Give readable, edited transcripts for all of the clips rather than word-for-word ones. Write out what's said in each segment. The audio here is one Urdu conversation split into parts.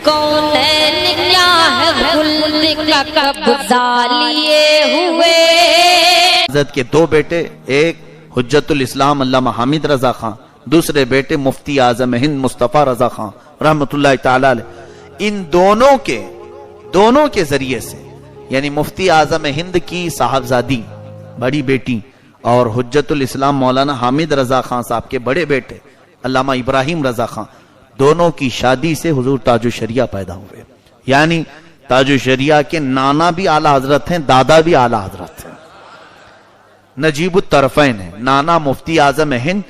کونین کیا ہے خلد کا قبضہ لیے ہوئے. حضرت کے دو بیٹے، ایک حجت الاسلام علامہ حامد رضا خان، دوسرے بیٹے مفتی اعظم ہند مصطفیٰ رضا خان رحمت اللہ تعالی علیہ. ان دونوں کے ذریعے سے، یعنی مفتی اعظم ہند کی صاحبزادی بڑی بیٹی اور حجت الاسلام مولانا حامد رضا خان صاحب کے بڑے بیٹے علامہ ابراہیم رضا خان، دونوں کی شادی سے حضور تاج الشریعہ پیدا ہوئے. یعنی تاج الشریعہ کے نانا بھی اعلیٰ حضرت ہیں، دادا بھی اعلیٰ حضرت ہیں، نجیب الطرفین ہیں، نانا مفتی اعظم ہند،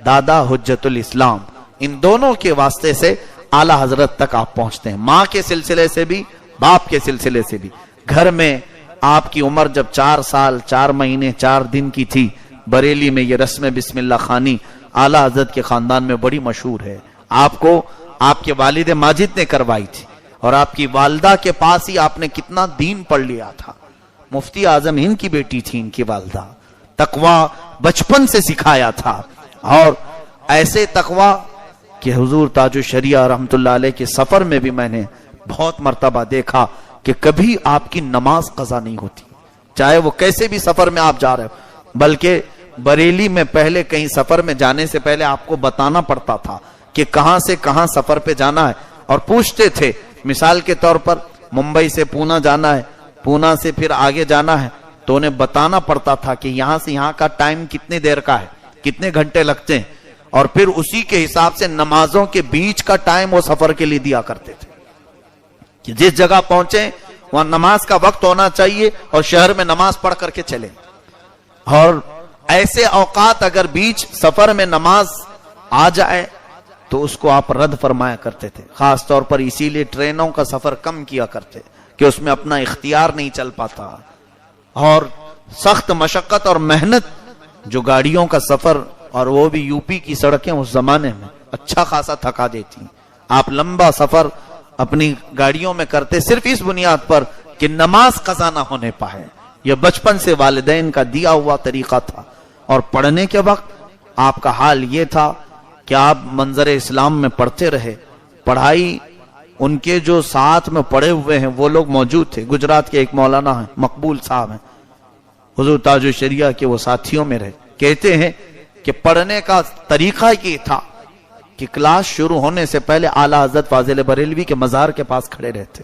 دادا حجت الاسلام. ان دونوں کے واسطے سے اعلیٰ حضرت تک آپ پہنچتے ہیں، ماں کے سلسلے سے بھی، باپ کے سلسلے سے بھی. گھر میں آپ کی عمر جب 4 سال 4 مہینے 4 دن کی تھی، بریلی میں یہ رسم بسم اللہ خانی اعلیٰ حضرت کے خاندان میں بڑی مشہور ہے. آپ کو آپ کے والد ماجد نے کروائی تھی، اور آپ کی والدہ کے پاس ہی آپ نے کتنا دین پڑھ لیا تھا. مفتی اعظم ہند کی بیٹی تھی ان کی والدہ، تقوی بچپن سے سکھایا تھا. اور ایسے تقوی کہ حضور تاج الشریعہ رحمت اللہ علیہ کے سفر میں بھی میں نے بہت مرتبہ دیکھا کہ کبھی آپ کی نماز قضا نہیں ہوتی، چاہے وہ کیسے بھی سفر میں آپ جا رہے ہو. بلکہ بریلی میں پہلے کہیں سفر میں جانے سے پہلے آپ کو بتانا پڑتا تھا کہ کہاں سے کہاں سفر پہ جانا ہے، اور پوچھتے تھے. مثال کے طور پر ممبئی سے پونا جانا ہے، پونا سے پھر آگے جانا ہے، تو انہیں بتانا پڑتا تھا کہ یہاں سے یہاں کا ٹائم کتنے دیر کا ہے، کتنے گھنٹے لگتے ہیں، اور پھر اسی کے حساب سے نمازوں کے بیچ کا ٹائم وہ سفر کے لیے دیا کرتے تھے کہ جس جگہ پہنچے وہاں نماز کا وقت ہونا چاہیے اور شہر میں نماز پڑھ کر کے چلیں. اور ایسے اوقات اگر بیچ سفر میں نماز آ جائے تو اس کو آپ رد فرمایا کرتے تھے. خاص طور پر اسی لیے ٹرینوں کا سفر کم کیا کرتے کہ اس میں اپنا اختیار نہیں چل پاتا، اور سخت مشقت اور محنت جو گاڑیوں کا سفر، اور وہ بھی یو پی کی سڑکیں اس زمانے میں اچھا خاصا تھکا دیتی. آپ لمبا سفر اپنی گاڑیوں میں کرتے صرف اس بنیاد پر کہ نماز قضا نہ ہونے پائے. یہ بچپن سے والدین کا دیا ہوا طریقہ تھا. اور پڑھنے کے وقت آپ کا حال یہ تھا کہ آپ منظر اسلام میں پڑھتے رہے. پڑھائی ان کے جو ساتھ میں پڑھے ہوئے ہیں وہ لوگ موجود تھے. گجرات کے ایک مولانا ہیں مقبول صاحب ہیں، حضور تاج الشریعہ کے وہ ساتھیوں میں رہے. کہتے ہیں کہ پڑھنے کا طریقہ یہ تھا کہ کلاس شروع ہونے سے پہلے اعلیٰ حضرت فاضل بریلوی کے مزار کے پاس کھڑے رہتے،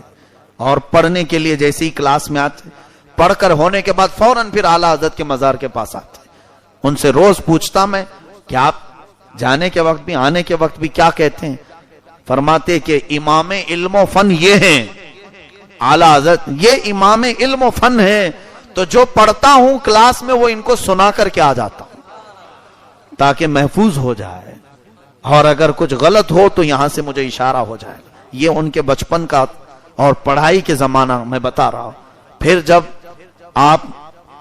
اور پڑھنے کے لیے جیسے ہی کلاس میں آتے، پڑھ کر ہونے کے بعد فوراً پھر اعلیٰ حضرت کے مزار کے پاس آتے. ان سے روز پوچھتا میں کہ آپ جانے کے وقت بھی آنے کے وقت بھی کیا کہتے ہیں؟ فرماتے کہ امام علم و فن یہ ہیں اعلیٰ حضرت، یہ امام علم و فن ہے، تو جو پڑھتا ہوں کلاس میں وہ ان کو سنا کر کے آ جاتا ہوں تاکہ محفوظ ہو جائے، اور اگر کچھ غلط ہو تو یہاں سے مجھے اشارہ ہو جائے گا. یہ ان کے بچپن کا اور پڑھائی کے زمانہ میں بتا رہا ہوں. پھر جب آپ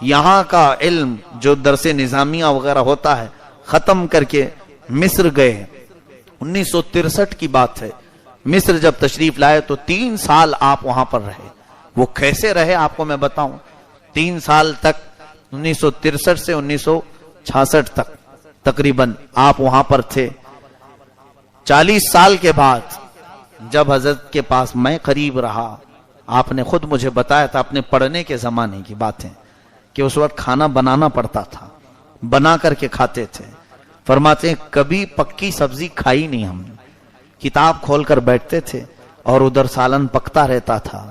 یہاں کا علم جو درس نظامیہ وغیرہ ہوتا ہے ختم کر کے مصر گئے، 1963 کی بات ہے. مصر جب تشریف لائے تو 3 سال آپ وہاں پر رہے. وہ کیسے رہے آپ کو میں بتاؤں. 3 سال تک 1963 سے 1966 تک تقریباً آپ وہاں پر تھے. 40 سال کے بعد جب حضرت کے پاس میں قریب رہا، آپ نے خود مجھے بتایا تھا اپنے پڑھنے کے زمانے کی باتیں کہ اس وقت کھانا بنانا پڑتا تھا، بنا کر کے کھاتے تھے. فرماتے ہیں کبھی پکی سبزی کھائی نہیں ہم نے، کتاب کھول کر بیٹھتے تھے اور ادھر سالن پکتا رہتا تھا،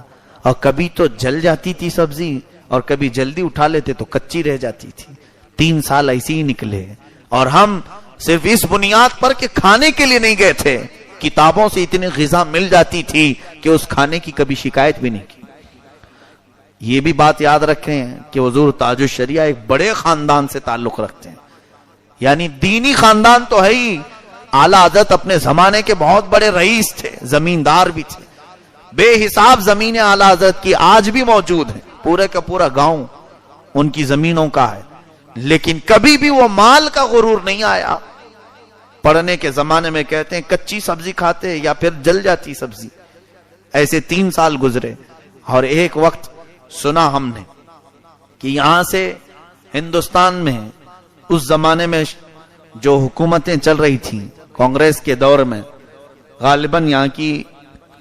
اور کبھی تو جل جاتی تھی سبزی اور کبھی جلدی اٹھا لیتے تو کچی رہ جاتی تھی. 3 سال ایسے ہی نکلے، اور ہم صرف اس بنیاد پر کہ کھانے کے لیے نہیں گئے تھے، کتابوں سے اتنی غذا مل جاتی تھی کہ اس کھانے کی کبھی شکایت بھی نہیں کی. یہ بھی بات یاد رکھیں کہ حضور تاج الشریعہ ایک بڑے خاندان سے تعلق رکھتے ہیں، یعنی دینی خاندان تو ہے ہی. اعلیٰ حضرت اپنے زمانے کے بہت بڑے رئیس تھے، زمیندار بھی تھے. بے حساب زمینیں اعلیٰ حضرت کی آج بھی موجود ہیں، پورے کا پورا گاؤں ان کی زمینوں کا ہے. لیکن کبھی بھی وہ مال کا غرور نہیں آیا. پڑھنے کے زمانے میں کہتے ہیں کچی سبزی کھاتے یا پھر جل جاتی سبزی. ایسے 3 سال گزرے، اور ایک وقت سنا ہم نے کہ یہاں سے ہندوستان میں اس زمانے میں جو حکومتیں چل رہی تھیں کانگریس کے دور میں، غالباً یہاں کی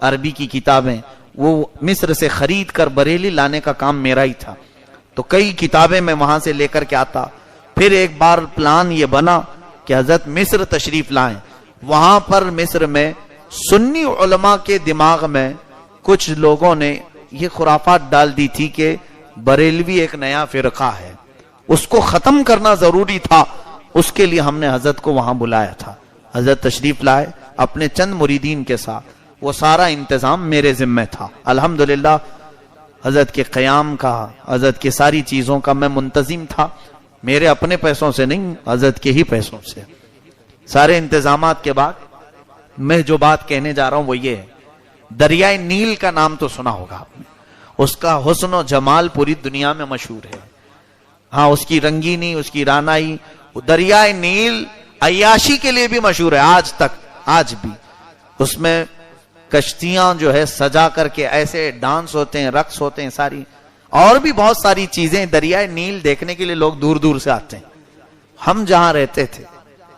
عربی کی کتابیں وہ مصر سے خرید کر بریلی لانے کا کام میرا ہی تھا. تو کئی کتابیں میں وہاں سے لے کر کے آتا. پھر ایک بار پلان یہ بنا کہ حضرت مصر تشریف لائیں. وہاں پر مصر میں سنی علماء کے دماغ میں کچھ لوگوں نے یہ خرافات ڈال دی تھی کہ بریلوی ایک نیا فرقہ ہے, اس کو ختم کرنا ضروری تھا. اس کے لیے ہم نے حضرت کو وہاں بلایا تھا. حضرت تشریف لائے اپنے چند مریدین کے ساتھ. وہ سارا انتظام میرے ذمہ تھا. الحمدللہ حضرت کے قیام کا, حضرت کے ساری چیزوں کا میں منتظم تھا. میرے اپنے پیسوں سے نہیں, حضرت کے ہی پیسوں سے. سارے انتظامات کے بعد میں جو بات کہنے جا رہا ہوں وہ یہ ہے, دریائے نیل کا نام تو سنا ہوگا آپ نے. اس کا حسن و جمال پوری دنیا میں مشہور ہے. ہاں, اس کی رنگینی, اس کی رانائی. دریائے نیل عیاشی کے لیے بھی مشہور ہے آج تک, آج بھی. اس میں کشتیاں جو ہے سجا کر کے ایسے ڈانس ہوتے ہیں, رقص ہوتے ہیں, ساری اور بھی بہت ساری چیزیں. دریائے نیل دیکھنے کے لیے لوگ دور دور سے آتے ہیں. ہم جہاں رہتے تھے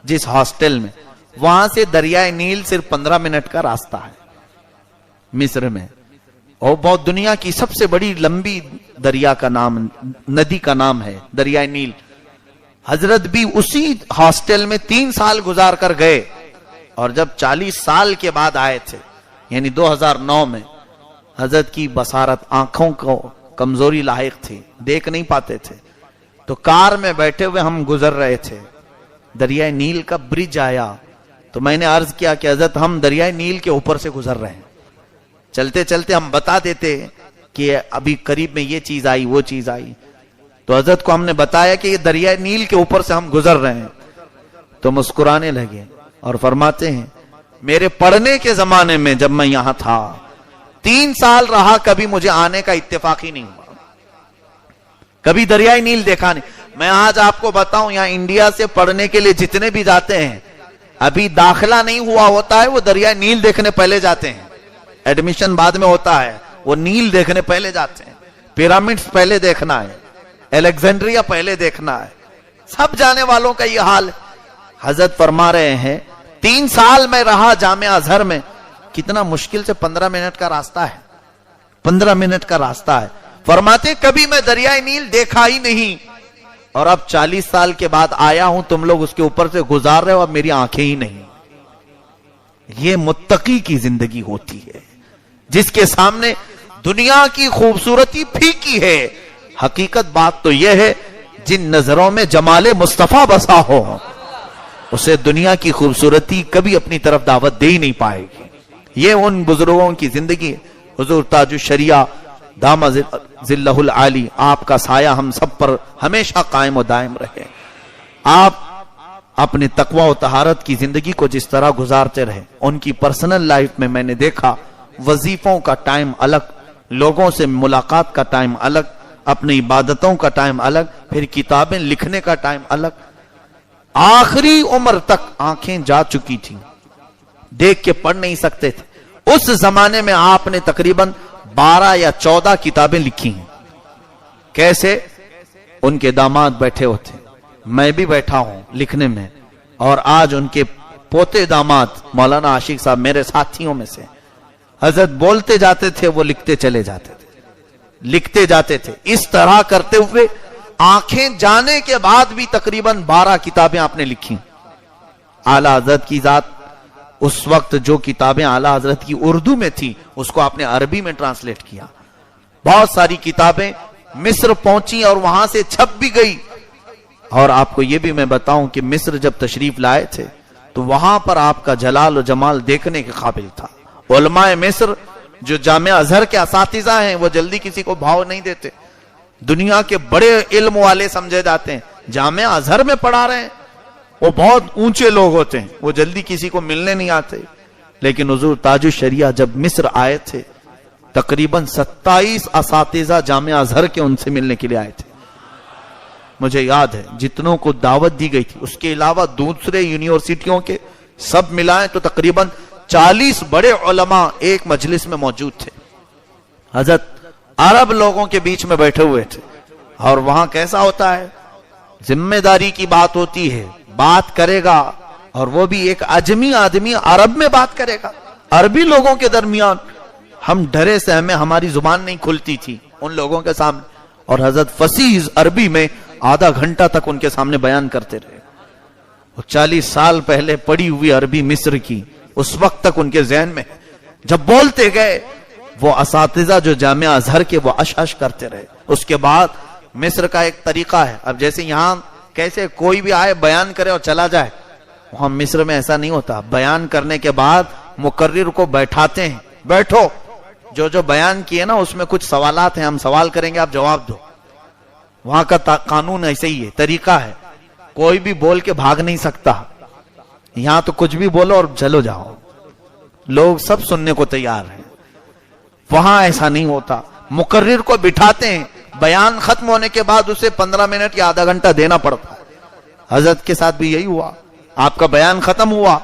جس ہاسٹل میں, وہاں سے دریائے نیل صرف 15 منٹ کا راستہ ہے مصر میں. اور بہت دنیا کی سب سے بڑی لمبی دریا کا نام, ندی کا نام ہے دریائے نیل. حضرت بھی اسی ہاسٹل میں 3 سال گزار کر گئے, اور جب 40 سال کے بعد آئے تھے یعنی 2009 میں, حضرت کی بصارت, آنکھوں کو کمزوری لاحق تھی, دیکھ نہیں پاتے تھے. تو کار میں بیٹھے ہوئے ہم گزر رہے تھے, دریائے نیل کا برج آیا. تو میں نے عرض کیا کہ حضرت ہم دریائے نیل کے اوپر سے گزر رہے ہیں. چلتے چلتے ہم بتا دیتے کہ ابھی قریب میں یہ چیز آئی, وہ چیز آئی. تو حضرت کو ہم نے بتایا کہ یہ دریائے نیل کے اوپر سے ہم گزر رہے ہیں. تو مسکرانے لگے اور فرماتے ہیں میرے پڑھنے کے زمانے میں جب میں یہاں تھا 3 سال رہا, کبھی مجھے آنے کا اتفاق ہی نہیں ہوا, کبھی دریائے نیل دیکھا نہیں. میں آج آپ کو بتاؤں, یہاں انڈیا سے پڑھنے کے لیے جتنے بھی جاتے ہیں, ابھی داخلہ نہیں ہوا ہوتا ہے, وہ دریائے نیل دیکھنے پہلے جاتے ہیں. ایڈمیشن بعد میں ہوتا ہے, وہ نیل دیکھنے پہلے جاتے ہیں. پیرامڈز پہلے دیکھنا ہے, الیگزینڈریا پہلے دیکھنا ہے. سب جانے والوں کا یہ حال ہے. حضرت فرما رہے ہیں 3 سال میں رہا جامعہ ازہر میں, کتنا مشکل سے 15 منٹ کا راستہ ہے, 15 منٹ کا راستہ ہے. فرماتے کبھی میں دریائے نیل دیکھا ہی نہیں, اور اب 40 سال کے بعد آیا ہوں, تم لوگ اس کے اوپر سے گزار رہے ہو, اب میری آنکھیں ہی نہیں. یہ متقی کی زندگی ہوتی ہے جس کے سامنے دنیا کی خوبصورتی پھیکی ہے. حقیقت بات تو یہ ہے, جن نظروں میں جمال مصطفیٰ بسا ہو اسے دنیا کی خوبصورتی کبھی اپنی طرف دعوت دے ہی نہیں پائے گی. یہ ان بزرگوں کی زندگی ہے. حضور تاج الشریعہ دام ظلہ العالی, آپ کا سایہ ہم سب پر ہمیشہ قائم و دائم رہے. آپ اپنے تقوی و طہارت کی زندگی کو جس طرح گزارتے رہے, ان کی پرسنل لائف میں میں نے دیکھا وظیفوں کا ٹائم الگ, لوگوں سے ملاقات کا ٹائم الگ, اپنی عبادتوں کا ٹائم الگ, پھر کتابیں لکھنے کا ٹائم الگ. آخری عمر تک آنکھیں جا چکی تھیں, دیکھ کے پڑھ نہیں سکتے تھے. اس زمانے میں آپ نے تقریباً 12 یا 14 کتابیں لکھی ہیں. کیسے؟ ان کے داماد بیٹھے ہوتے, میں بھی بیٹھا ہوں لکھنے میں, اور آج ان کے پوتے داماد مولانا عاشق صاحب میرے ساتھیوں میں سے. حضرت بولتے جاتے تھے, وہ لکھتے چلے جاتے تھے, لکھتے جاتے تھے. اس طرح کرتے ہوئے آنکھیں جانے کے بعد بھی تقریباً 12 کتابیں آپ نے لکھی. اعلیٰ حضرت کی ذات, اس وقت جو کتابیں اعلیٰ حضرت کی اردو میں تھی اس کو آپ نے عربی میں ٹرانسلیٹ کیا. بہت ساری کتابیں مصر پہنچی اور وہاں سے چھپ بھی گئی. اور آپ کو یہ بھی میں بتاؤں کہ مصر جب تشریف لائے تھے تو وہاں پر آپ کا جلال و جمال دیکھنے کے قابل تھا. علماء مصر جو جامعہ ازہر کے اساتذہ ہیں وہ جلدی کسی کو بھاؤ نہیں دیتے, دنیا کے بڑے علم والے سمجھے جاتے ہیں. جامعہ ازہر میں پڑھا رہے ہیں, وہ بہت اونچے لوگ ہوتے ہیں, وہ جلدی کسی کو ملنے نہیں آتے. لیکن حضور تاج الشریعہ جب مصر آئے تھے تقریباً 27 اساتذہ جامعہ ازہر کے ان سے ملنے کے لیے آئے تھے. مجھے یاد ہے جتنوں کو دعوت دی گئی تھی, اس کے علاوہ دوسرے یونیورسٹیوں کے سب ملائیں تو تقریباً 40 بڑے علماء ایک مجلس میں موجود تھے. حضرت عرب لوگوں کے بیچ میں بیٹھے ہوئے تھے, اور وہاں کیسا ہوتا ہے, ذمہ داری کی بات ہوتی ہے, بات کرے گا, اور وہ بھی ایک اجمی آدمی عرب میں بات کرے گا, عربی لوگوں کے درمیان. ہم ڈرے سے ہمیں ہماری زبان نہیں کھلتی تھی ان لوگوں کے سامنے، اور حضرت فصیح عربی میں آدھا گھنٹہ تک ان کے سامنے بیان کرتے رہے. 40 سال پہلے پڑھی ہوئی عربی مصر کی اس وقت تک ان کے ذہن میں، جب بولتے گئے وہ اساتذہ جو جامعہ ازہر کے وہ اش کرتے رہے. اس کے بعد مصر کا ایک طریقہ ہے، اب جیسے یہاں کیسے کوئی بھی آئے بیان کرے اور چلا جائے، وہاں مصر میں ایسا نہیں ہوتا. بیان کرنے کے بعد مقرر کو بیٹھاتے ہیں، بیٹھو، جو بیان کیے نا اس میں کچھ سوالات ہیں، ہم سوال کریں گے، آپ جواب دو. وہاں کا قانون ایسے ہی ہے، طریقہ ہے، کوئی بھی بول کے بھاگ نہیں سکتا. یہاں تو کچھ بھی بولو اور چلو جاؤ، لوگ سب سننے کو تیار ہیں. وہاں ایسا نہیں ہوتا، مقرر کو بٹھاتے ہیں، بیان ختم ہونے کے بعد اسے 15 منٹ یا آدھا گھنٹہ دینا پڑتا ہے. حضرت کے ساتھ بھی یہی ہوا. آپ کا بیان ختم ہوا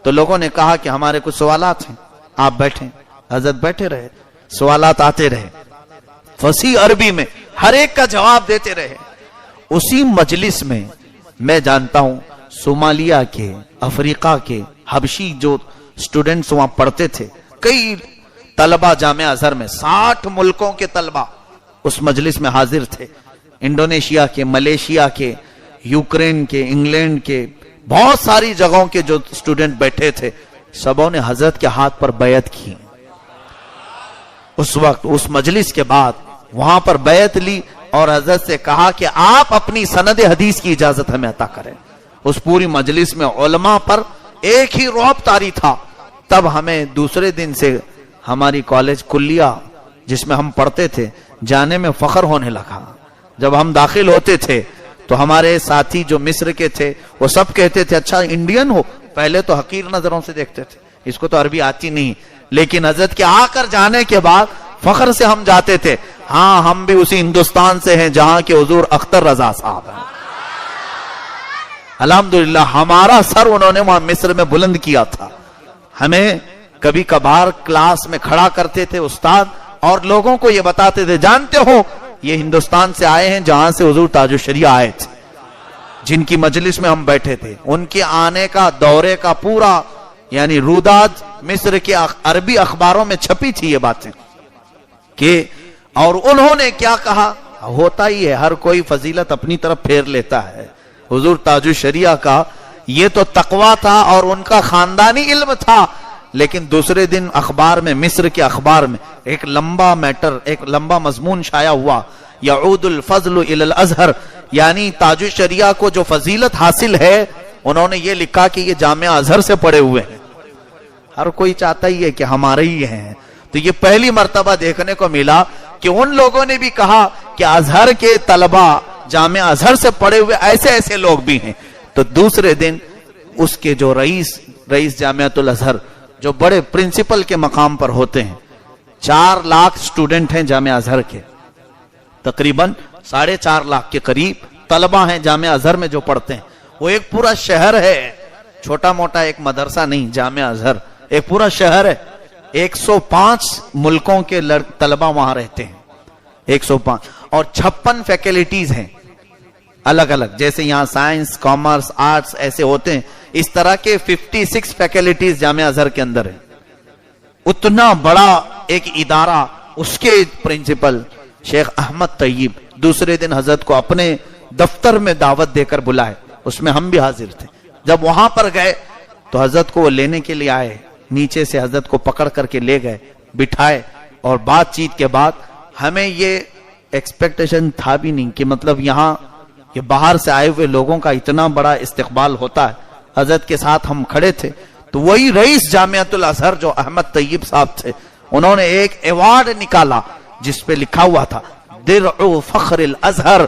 تو لوگوں نے کہا کہ ہمارے کچھ سوالات ہیں، آپ بیٹھیں. حضرت بیٹھے رہے، سوالات آتے رہے، فصیح عربی میں ہر ایک کا جواب دیتے رہے. اسی مجلس میں میں جانتا ہوں صومالیہ کے، افریقہ کے، حبشی جو سٹوڈنٹس وہاں پڑھتے تھے، کئی طلبہ جامعہ ازہر میں، 60 ملکوں کے طلبہ اس مجلس میں حاضر تھے. انڈونیشیا کے، ملیشیا کے، یوکرین کے، انگلینڈ کے، بہت ساری جگہوں کے جو سٹوڈنٹ بیٹھے تھے، سبوں نے حضرت کے ہاتھ پر بیعت کی. اس وقت اس مجلس کے بعد وہاں پر بیعت لی اور حضرت سے کہا کہ آپ اپنی سند حدیث کی اجازت ہمیں عطا کریں. اس پوری مجلس میں علماء پر ایک ہی رعب طاری تھا. تب ہمیں دوسرے دن سے ہماری کالج کلیہ جس میں ہم پڑھتے تھے جانے میں فخر ہونے لگا. جب ہم داخل ہوتے تھے تو ہمارے ساتھی جو مصر کے تھے وہ سب کہتے تھے اچھا انڈین ہو. پہلے تو حقیر نظروں سے دیکھتے تھے، اس کو تو عربی آتی نہیں، لیکن حضرت کے آ کر جانے کے بعد فخر سے ہم جاتے تھے، ہاں ہم بھی اسی ہندوستان سے ہیں جہاں کے حضور اختر رضا صاحب ہیں. الحمدللہ ہمارا سر انہوں نے وہاں مصر میں بلند کیا تھا. ہمیں کبھی کبھار کلاس میں کھڑا کرتے تھے استاد اور لوگوں کو یہ بتاتے تھے، جانتے ہو یہ ہندوستان سے آئے ہیں جہاں سے حضور تاج الشریعہ آئے تھے، جن کی مجلس میں ہم بیٹھے تھے. ان کے آنے کا دورے کا پورا یعنی روداد مصر کے عربی اخباروں میں چھپی تھی یہ باتیں کہ اور انہوں نے کیا کہا. ہوتا ہی ہے، ہر کوئی فضیلت اپنی طرف پھیر لیتا ہے. حضور تاج الشریعہ کا یہ تو تقویٰ تھا اور ان کا خاندانی علم تھا، لیکن دوسرے دن اخبار میں، مصر کے اخبار میں ایک لمبا میٹر، ایک لمبا مضمون شائع ہوا، یعود الفضل الی الازہر، یعنی تاج الشریعہ کو جو فضیلت حاصل ہے انہوں نے یہ لکھا کہ یہ جامعہ ازہر سے پڑھے ہوئے ہیں. ہر کوئی چاہتا ہی ہے کہ ہمارے ہی ہیں. تو یہ پہلی مرتبہ دیکھنے کو ملا کہ ان لوگوں نے بھی کہا کہ ازہر کے طلبہ جامعہ ازہر سے پڑھے ہوئے ایسے ایسے لوگ بھی ہیں. تو دوسرے دن اس کے جو رئیس جامعۃ الازہر جو بڑے پرنسپل کے مقام پر ہوتے ہیں، 4 لاکھ سٹوڈنٹ ہیں جامعہ ازہر کے، تقریباً 4.5 لاکھ کے قریب طلبہ ہیں جامعہ ازہر میں جو پڑھتے ہیں. وہ ایک پورا شہر ہے، چھوٹا موٹا ایک مدرسہ نہیں، جامعہ ازہر ایک پورا شہر ہے. 105 ملکوں کے طلبہ وہاں رہتے ہیں، 105، اور 56 فیکلٹیز ہیں الگ الگ. جیسے یہاں سائنس، کامرس، آرٹس ایسے ہوتے ہیں، اس طرح کے 56 فیکلٹیز جامعہ ازہر کے اندر ہیں. اتنا بڑا ایک ادارہ، اس کے پرنسپل شیخ احمد طیب دوسرے دن حضرت کو اپنے دفتر میں دعوت دے کر بلائے. اس میں ہم بھی حاضر تھے. جب وہاں پر گئے تو حضرت کو وہ لینے کے لیے آئے، نیچے سے حضرت کو پکڑ کر کے لے گئے، بٹھائے، اور بات چیت کے بعد ہمیں یہ ایکسپیکٹیشن تھا بھی نہیں کہ مطلب یہاں یہ باہر سے آئے ہوئے لوگوں کا اتنا بڑا استقبال ہوتا ہے. حضرت کے ساتھ ہم کھڑے تھے تو وہی رئیس جامعۃ الازہر جو احمد طیب صاحب تھے، انہوں نے ایک ایوارڈ نکالا جس پہ لکھا ہوا تھا درع فخر الازہر،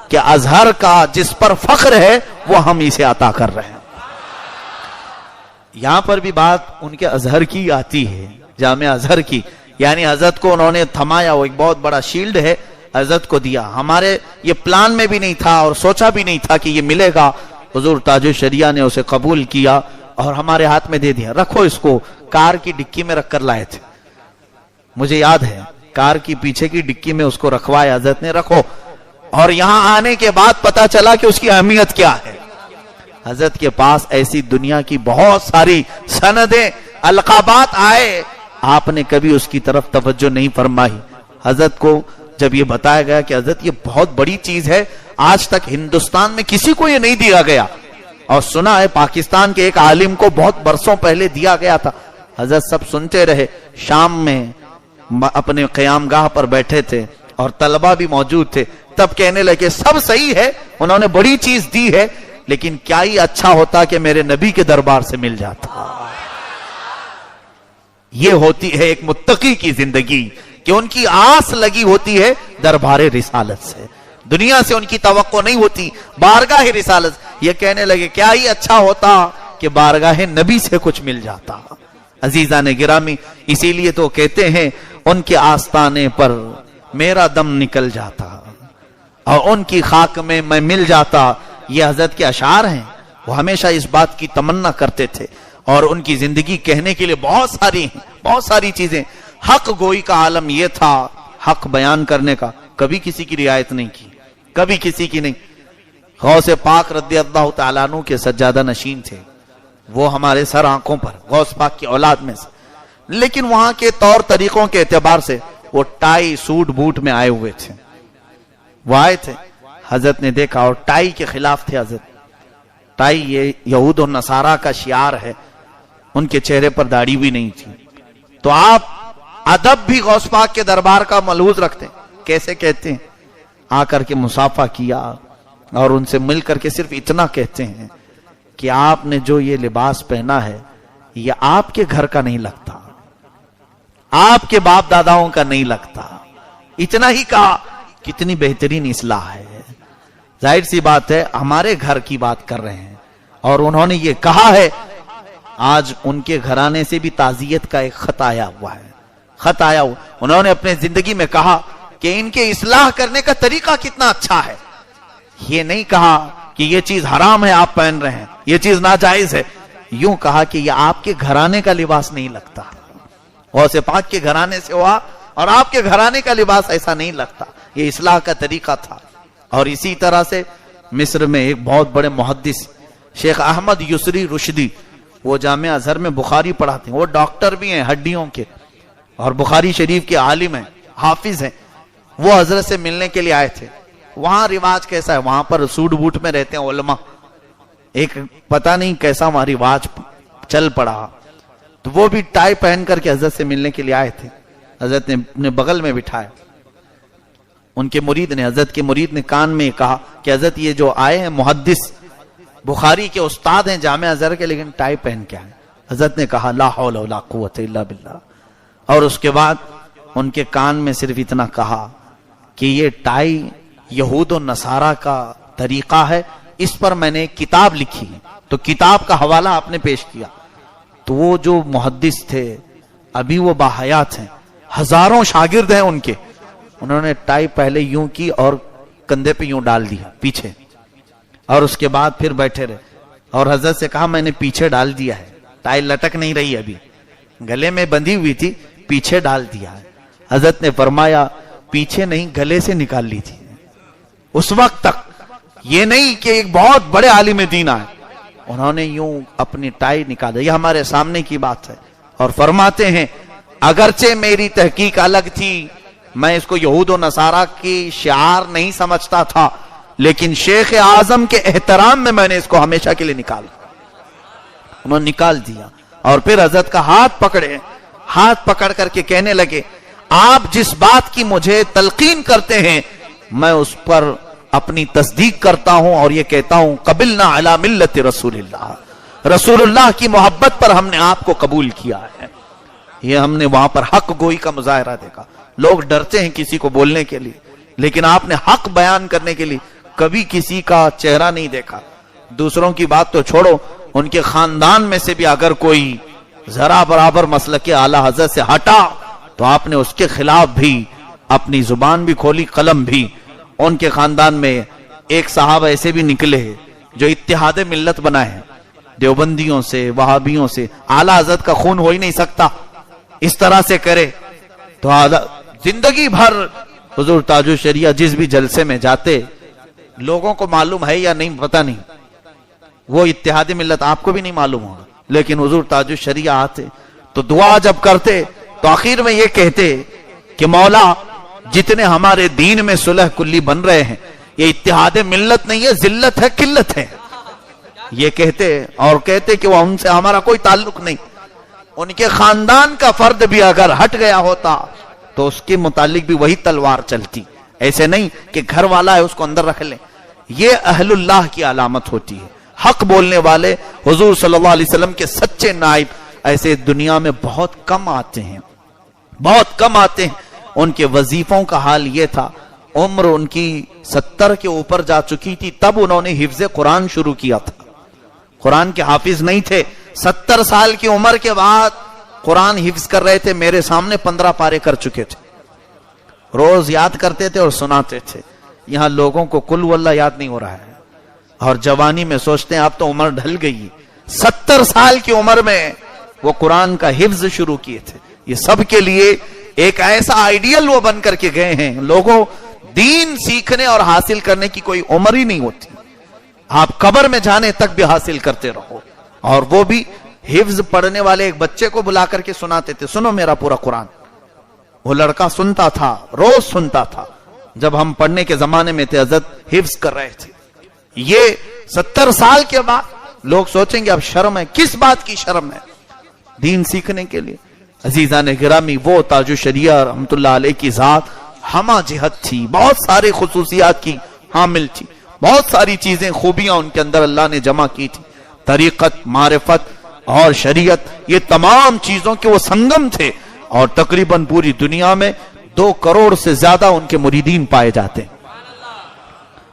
کہ ازہر کا جس پر فخر ہے وہ ہم اسے عطا کر رہے ہیں. یہاں پر بھی بات ان کے ازہر کی آتی ہے، جامعہ ازہر کی. یعنی حضرت کو انہوں نے تھمایا، وہ ایک بہت بڑا شیلڈ ہے، حضرت کو دیا. ہمارے یہ پلان میں بھی نہیں تھا اور سوچا بھی نہیں تھا کہ یہ ملے گا. حضور تاج الشریعہ نے اسے قبول کیا اور ہمارے ہاتھ میں دے دیا. رکھو اس کو. کار کی ڈکی میں رکھ کر لائے تھے، مجھے یاد ہے، کار کی پیچھے کی ڈکی میں اس کو رکھوایا حضرت نے، رکھو. اور یہاں آنے کے بعد پتا چلا کہ اس کی اہمیت کیا ہے. حضرت کے پاس ایسی دنیا کی بہت ساری سندیں، القابات آئے آپ نے کبھی اس کی طرف توجہ نہیں فرمائی. حضرت کو جب یہ بتایا گیا کہ حضرت یہ بہت بڑی چیز ہے, آج تک ہندوستان میں کسی کو یہ نہیں دیا گیا, اور سنا ہے پاکستان کے ایک عالم کو بہت برسوں پہلے دیا گیا تھا. حضرت سب سنتے رہے. شام میں اپنے قیام گاہ پر بیٹھے تھے اور طلبہ بھی موجود تھے. تب کہنے لگے سب صحیح ہے, انہوں نے بڑی چیز دی ہے, لیکن کیا ہی اچھا ہوتا کہ میرے نبی کے دربار سے مل جاتا. یہ ہوتی ہے ایک متقی کی زندگی کہ ان کی آس لگی ہوتی ہے دربار رسالت سے. دنیا سے ان کی توقع نہیں ہوتی, بارگاہ رسالت. یہ کہنے لگے کیا ہی اچھا ہوتا کہ بارگاہ نبی سے کچھ مل جاتا. عزیزان گرامی, اسی لیے تو کہتے ہیں ان کے آستانے پر میرا دم نکل جاتا اور ان کی خاک میں میں مل جاتا. یہ حضرت کے اشعار ہیں. وہ ہمیشہ اس بات کی تمنا کرتے تھے, اور ان کی زندگی کہنے کے لیے بہت ساری چیزیں. حق گوئی کا عالم یہ تھا, حق بیان کرنے کا. کبھی کسی کی رعایت نہیں کی, کبھی کسی کی نہیں. غوث پاک رضی اللہ تعالیٰ عنہ کے سجادہ نشین تھے, وہ ہمارے سر آنکھوں پر, غوث پاک کی اولاد میں سے. لیکن وہاں کے طور طریقوں کے اعتبار سے وہ ٹائی سوٹ بوٹ میں آئے ہوئے تھے. وہ آئے تھے, حضرت نے دیکھا اور ٹائی کے خلاف تھے. حضرت ٹائی یہ یہود و نصارہ کا شعار ہے, ان کے چہرے پر داڑھی بھی نہیں تھی. تو آپ ادب بھی غوث پاک کے دربار کا ملحوظ رکھتے ہیں. کیسے کہتے ہیں؟ آ کر کے مصافحہ کیا اور ان سے مل کر کے صرف اتنا کہتے ہیں کہ آپ نے جو یہ لباس پہنا ہے یہ آپ کے گھر کا نہیں لگتا, آپ کے باپ داداؤں کا نہیں لگتا. اتنا ہی کہا. کتنی بہترین اصلاح ہے. ظاہر سی بات ہے ہمارے گھر کی بات کر رہے ہیں, اور انہوں نے یہ کہا ہے. آج ان کے گھرانے سے بھی تعزیت کا ایک خط آیا ہوا ہے, خط آیا ہوا. انہوں نے اپنے زندگی میں کہا کہ ان کے اصلاح کرنے کا طریقہ کتنا اچھا ہے. یہ نہیں کہا کہ یہ چیز حرام ہے آپ پہن رہے ہیں, یہ چیز ناجائز ہے. یوں کہا کہ یہ آپ کے گھرانے کا لباس نہیں لگتا. غوث پاک کے گھرانے سے ہوا اور آپ کے گھرانے کا لباس ایسا نہیں لگتا. یہ اصلاح کا طریقہ تھا. اور اسی طرح سے مصر میں ایک بہت بڑے محدث شیخ احمد یسری رشدی, وہ جامعہ ازہر میں بخاری پڑھاتے ہیں. وہ ڈاکٹر بھی ہیں ہڈیوں کے, اور بخاری شریف کے عالم ہیں, حافظ ہیں. وہ حضرت سے ملنے کے لیے آئے تھے. وہاں رواج کیسا ہے, وہاں پر سوٹ بوٹ میں رہتے ہیں علماء. ایک پتہ نہیں کیسا وہاں رواج چل پڑا. تو وہ بھی ٹائی پہن کر کے حضرت سے ملنے کے لیے آئے تھے. حضرت نے اپنے بغل میں بٹھایا. ان کے مرید نے, حضرت کے مرید نے کان میں کہا کہ حضرت یہ جو آئے ہیں محدث بخاری کے استاد ہیں جامعہ ازہر کے, لیکن ٹائی پہن کے آئے. حضرت نے کہا لا حول ولا قوت الا باللہ. اور اس کے بعد ان کے کان میں صرف اتنا کہا کہ یہ ٹائی یہود و نصارہ کا طریقہ ہے, اس پر میں نے ایک کتاب لکھی ہے. تو کتاب کا حوالہ آپ نے پیش کیا. تو وہ جو محدث تھے ابھی وہ باحیات ہیں, ہزاروں شاگرد ہیں ان کے. انہوں نے ٹائی پہلے یوں کی اور کندھے پہ یوں ڈال دیا پیچھے, اور اس کے بعد پھر بیٹھے رہے. اور حضرت سے کہا میں نے پیچھے ڈال دیا ہے, ٹائی لٹک نہیں رہی, ابھی گلے میں بندھی ہوئی تھی, پیچھے ڈال دیا ہے. حضرت نے فرمایا پیچھے نہیں گلے سے نکال لی تھی. اس وقت تک یہ نہیں کہ ایک بہت بڑے عالم دین آئے, انہوں نے یوں اپنی ٹائی نکالا. یہ ہمارے سامنے کی بات ہے. اور فرماتے ہیں اگرچہ میری تحقیق الگ تھی, میں اس کو یہود و نصارہ کی شعار نہیں سمجھتا تھا, لیکن شیخ اعظم کے احترام میں میں نے اس کو ہمیشہ کے لیے نکالا. انہوں نے نکال دیا اور پھر حضرت کا ہاتھ پکڑے, ہاتھ پکڑ کر کے کہنے لگے آپ جس بات کی مجھے تلقین کرتے ہیں میں اس پر اپنی تصدیق کرتا ہوں, اور یہ کہتا ہوں قبلنا علی ملت رسول اللہ, رسول اللہ کی محبت پر ہم نے آپ کو قبول کیا ہے. یہ ہم نے وہاں پر حق گوئی کا مظاہرہ دیکھا. لوگ ڈرتے ہیں کسی کو بولنے کے لیے, لیکن آپ نے حق بیان کرنے کے لیے کبھی کسی کا چہرہ نہیں دیکھا. دوسروں کی بات تو چھوڑو, ان کے خاندان میں سے بھی اگر کوئی ذرا برابر مسلک اعلی حضرت سے ہٹا تو آپ نے اس کے خلاف بھی اپنی زبان بھی کھولی, قلم بھی. ان کے خاندان میں ایک صاحب ایسے بھی نکلے جو اتحاد ملت بنائے ہیں, دیوبندیوں سے, وہابیوں سے. اعلی حضرت کا خون ہو ہی نہیں سکتا اس طرح سے کرے. تو زندگی بھر حضور تاج الشریعہ جس بھی جلسے میں جاتے, لوگوں کو معلوم ہے یا نہیں پتہ نہیں, وہ اتحاد ملت آپ کو بھی نہیں معلوم ہوگا, لیکن حضور تاج الشریعہ آتے تو دعا جب کرتے تو آخر میں یہ کہتے کہ مولا جتنے ہمارے دین میں صلح کلی بن رہے ہیں یہ اتحاد ملت نہیں ہے، ذلت ہے، قلت ہے، یہ کہتے اور کہتے کہ وہ ان سے ہمارا کوئی تعلق نہیں، ان کے خاندان کا فرد بھی اگر ہٹ گیا ہوتا تو اس کے متعلق بھی وہی تلوار چلتی، ایسے نہیں کہ گھر والا ہے اس کو اندر رکھ لیں۔ یہ اہل اللہ کی علامت ہوتی ہے، حق بولنے والے، حضور صلی اللہ علیہ وسلم کے سچے نائب ایسے دنیا میں بہت کم آتے ہیں، بہت کم آتے ہیں۔ ان کے وظیفوں کا حال یہ تھا، عمر ان کی 70 کے اوپر جا چکی تھی تب انہوں نے حفظ قرآن شروع کیا تھا، قرآن کے حافظ نہیں تھے، 70 سال کی عمر کے بعد قرآن حفظ کر رہے تھے، میرے سامنے 15 پارے کر چکے تھے، روز یاد کرتے تھے اور سناتے تھے۔ یہاں لوگوں کو قل واللہ یاد نہیں ہو رہا ہے اور جوانی میں سوچتے ہیں اب تو عمر ڈھل گئی، 70 سال کی عمر میں وہ قرآن کا حفظ شروع کیے تھے۔ یہ سب کے لیے ایک ایسا آئیڈیل وہ بن کر کے گئے ہیں، لوگوں دین سیکھنے اور حاصل کرنے کی کوئی عمر ہی نہیں ہوتی، آپ قبر میں جانے تک بھی حاصل کرتے رہو۔ اور وہ بھی حفظ پڑھنے والے ایک بچے کو بلا کر کے سناتے تھے، سنو میرا پورا قرآن، وہ لڑکا سنتا تھا، روز سنتا تھا، جب ہم پڑھنے کے زمانے میں تھے حضرت حفظ کر رہے تھے۔ یہ 70 سال کے بعد لوگ سوچیں گے اب شرم ہے، کس بات کی شرم ہے دین سیکھنے کے لیے؟ عزیزان گرامی، وہ تاج الشریعہ رحمت اللہ علیہ کی ذات ہمہ جہت تھی، بہت سارے خصوصیات کی حامل تھی، بہت ساری چیزیں، خوبیاں ان کے اندر اللہ نے جمع کی تھی، طریقت، معرفت اور شریعت، یہ تمام چیزوں کے وہ سنگم تھے، اور تقریباً پوری دنیا میں 2 کروڑ سے زیادہ ان کے مریدین پائے جاتے ہیں،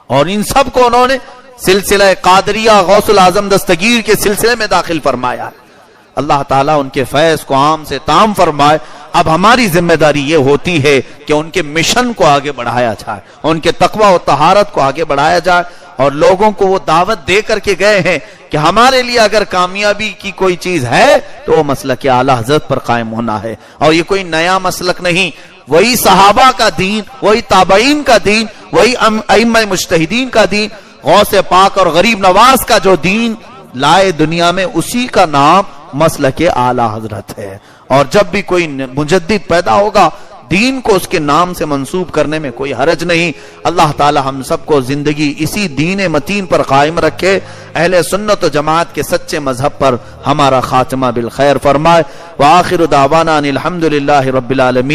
اور ان سب کو انہوں نے سلسلہ قادریہ غوث العظم دستگیر کے سلسلے میں داخل فرمایا۔ اللہ تعالیٰ ان کے فیض کو عام سے تام فرمائے۔ اب ہماری ذمہ داری یہ ہوتی ہے کہ ان کے مشن کو آگے بڑھایا جائے، ان کے تقوی و طہارت کو آگے بڑھایا جائے، اور لوگوں کو وہ دعوت دے کر کے گئے ہیں کہ ہمارے لیے اگر کامیابی کی کوئی چیز ہے تو وہ مسلک اعلی حضرت پر قائم ہونا ہے، اور یہ کوئی نیا مسلک نہیں، وہی صحابہ کا دین، وہی تابعین کا دین، وہی ائمہ مجتہدین کا دین، غوث پاک اور غریب نواز کا جو دین لائے دنیا میں، اسی کا نام مسلک اعلی حضرت ہے۔ اور جب بھی کوئی مجدد پیدا ہوگا دین کو اس کے نام سے منسوب کرنے میں کوئی حرج نہیں۔ اللہ تعالی ہم سب کو زندگی اسی دین متین پر قائم رکھے، اہل سنت و جماعت کے سچے مذہب پر ہمارا خاتمہ بالخیر فرمائے۔ وآخر دعوانا ان الحمدللہ رب العالمین۔